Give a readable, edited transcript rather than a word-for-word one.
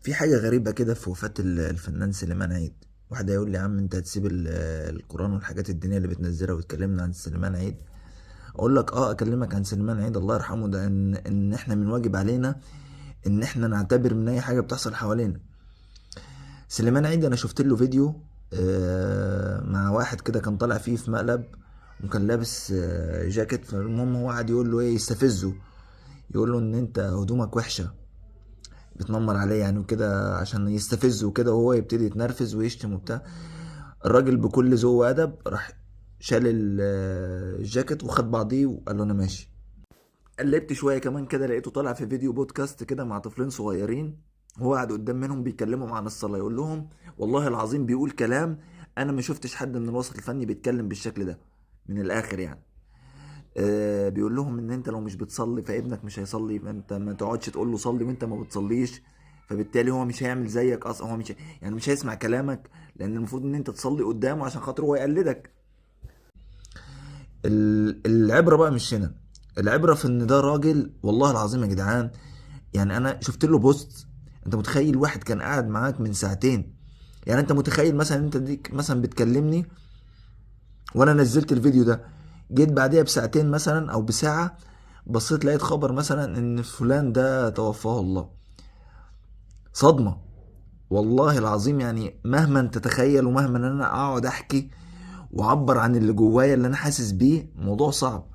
في حاجة غريبة كده في وفاة الفنان سليمان عيد. واحد هيقول لي يا عم انت هتسيب القرآن والحاجات الدينية اللي بتنزلها وتكلمنا عن سليمان عيد. اقول لك اكلمك عن سليمان عيد الله يرحمه. ده ان احنا من واجب علينا ان احنا نعتبر من اي حاجة بتحصل حوالينا. سليمان عيد انا شفت له فيديو مع واحد كده كان طالع فيه في مقلب، وكان لابس جاكيت. فالمهم هو قعد يقول له ايه، يستفزه، يقول له ان انت هدومك وحشة، بتنمر عليه يعني وكده عشان يستفزه وكده، وهو يبتدي يتنرفز ويشتم وبتاع. الراجل بكل ذوق وادب راح شال الجاكيت وخد بعضيه وقال له انا ماشي. قلبت شويه كمان كده لقيته طالع في فيديو بودكاست كده مع طفلين صغيرين، وهو قاعد قدام منهم بيتكلموا عن الصلاه، يقول لهم والله العظيم بيقول كلام انا ما شفتش حد من الوسط الفني بيتكلم بالشكل ده، من الاخر يعني. بيقول لهم ان انت لو مش بتصلي فابنك مش هيصلي، فانت ما تقعدش تقول له صلي وانت ما بتصليش، فبالتالي هو مش هيعمل زيك اصلا، هو مش يعني مش هيسمع كلامك، لان المفروض ان انت تصلي قدامه عشان خاطر هو يقلدك. العبره بقى مش هنا، العبره في ان ده راجل والله العظيم يا جدعان. يعني انا شفت له بوست، انت متخيل واحد كان قاعد معاك من ساعتين؟ يعني انت متخيل مثلا انت ديك مثلا بتكلمني وانا نزلت الفيديو ده، جيت بعديها بساعتين مثلا او بساعة بصيت لقيت خبر مثلا ان فلان ده توفاه الله. صدمة والله العظيم. يعني مهما انت تتخيل ومهما ان انا اقعد احكي واعبر عن اللي جوايا اللي انا حاسس بيه، موضوع صعب.